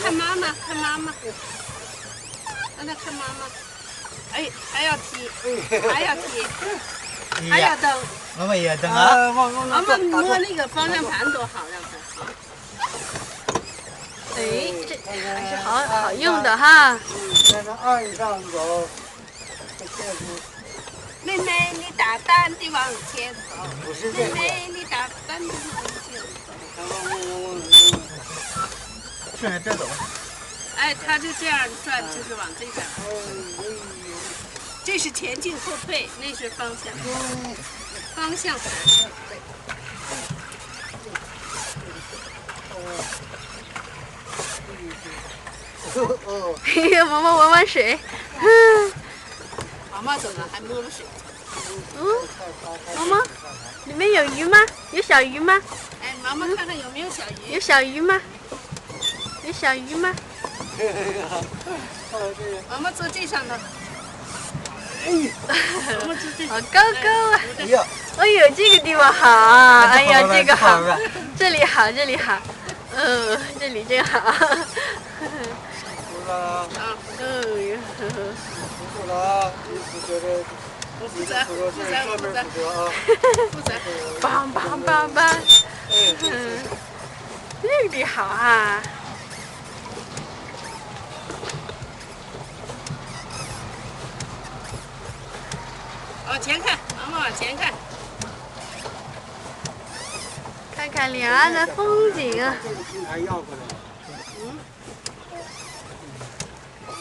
看妈妈，看妈妈，让他看妈妈。哎，还要踢，还要踢，还要蹬。妈妈也要蹬啊！妈妈摸那个方向盘多好，让他。哎，这还是好用的哈。在那岸上走，妹妹，你大胆地往前走。不是妹妹，你大胆地往前走。顺着这走。哎，他就这样转，就是往这边。这是前进后退，那是方向。方向盘。嘿呀，妈妈玩玩水。妈妈走了，还摸了水。妈妈，里面有鱼吗？有小鱼吗？哎，妈妈看看有没有小鱼。有小鱼吗？有小鱼吗？妈妈坐这上头。妈妈坐这。好高高啊！哎呀，哎呦，这个地方好啊！哎呀，这个好，好。这里好，这里好。这里真好。了，嗯。不了，你负责的，负责，负责。棒棒棒棒。这里好啊。往前看，妈妈往前看。看看两岸的风景啊。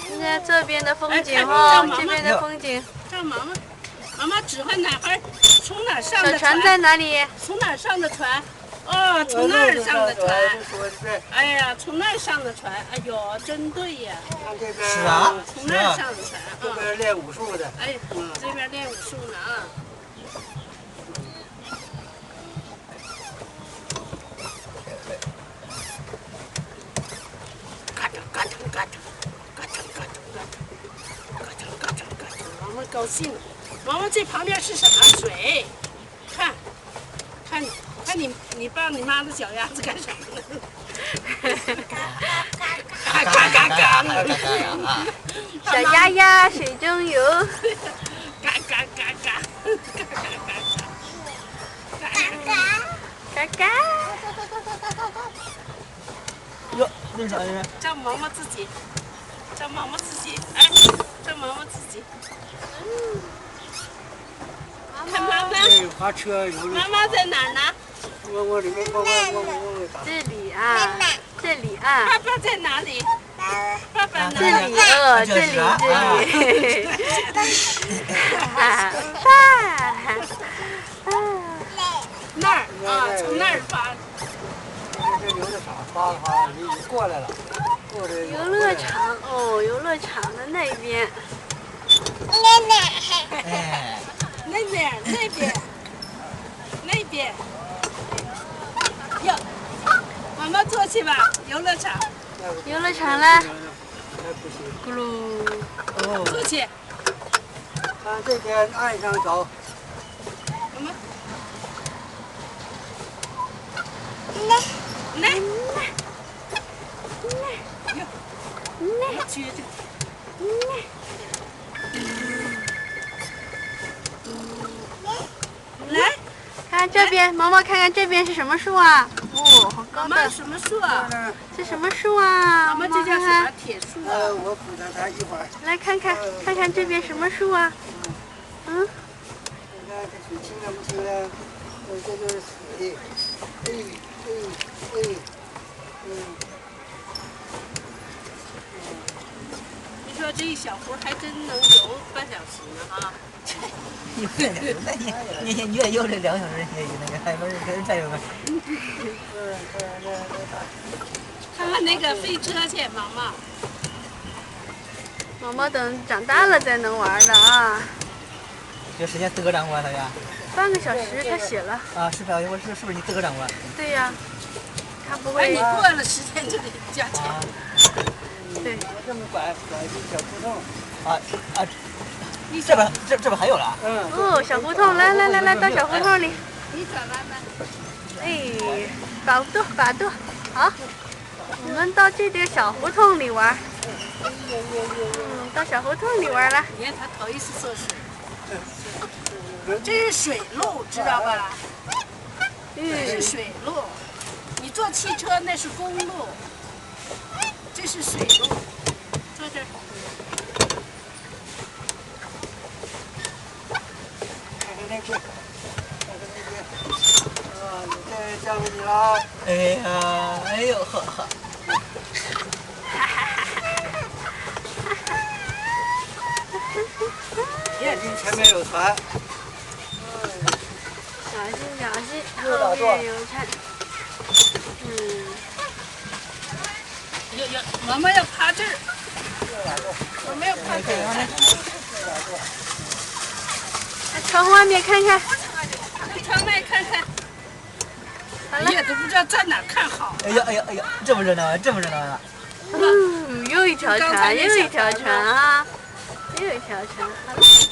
现在这边的风景哦，这边的风景。让妈妈，妈妈指挥哪会儿，从哪上的小船在哪里？从哪上的船？哦，从那儿上的船。哎呀，从那儿上的船，哎呦，真对呀。是啊。从那儿上的船。这边练武术的。哎，这边练武术呢啊。嘎吱嘎吱嘎吱，嘎吱嘎吱嘎吱，嘎吱嘎吱嘎吱，妈妈高兴了。妈妈这旁边是什么水？看，看你抱你妈的脚丫子干什么呢？嘎嘎嘎嘎嘎！小鸭鸭水中游。嘎嘎嘎嘎！嘎嘎。哟，那是啥呀？叫毛毛自己，叫毛毛自己，哎，叫毛毛自己。看妈妈。滑车有。妈妈在哪儿呢？我里面我这里啊，这里啊。爸爸在哪里？爸爸呢？这里哦，这里。爸。那儿啊，从那儿发。这游乐场发了发，你过来了，过来。游乐场哦，游乐场的那边。哎。那边，那边。哟，妈妈坐去吧，游乐场。游乐场啦。咕噜。坐去。往这边岸上走。妈妈。来。哟，撅着。来，看这边，毛毛看看这边是什么树啊？哦，好高的。什么树啊？这什么树啊？妈妈这叫什么铁树啊？我扶着它一会儿。来看看，看看这边什么树啊？你看这水清了不清了？这就是水。你说这一小壶还真能游半小时呢哈。你也游这2小时，也那个还不是跟再游个。看看那个飞车去，毛毛。毛毛等长大了才能玩的啊。这时间自个掌握它呀？半个小时他写了。啊，是不是你自个掌握？对呀，他不哎，会。你过了时间就得加钱。对。我这么拐进小胡同。这边还有了。哦，小胡同，来，到小胡同里。你转弯吧。哎，把舵，好。我们到这点小胡同里玩。到小胡同里玩了。你看他头一次做水，这是水路，知道吧？这是水路。你坐汽车那是公路，这是水路。坐这儿。看看那边，看看那边。啊，这交给你了。哎呀，哎呦呵呵。眼睛前面有船。小心小心，后面有船。妈妈要爬这儿。我没有爬这儿。窗外面看看。窗外看看。哎呀，都不知道在哪看好。哎呀哎呀哎呀，这么热闹啊，这么热闹啊！又一条船，又一条船啊，又一条船。好了。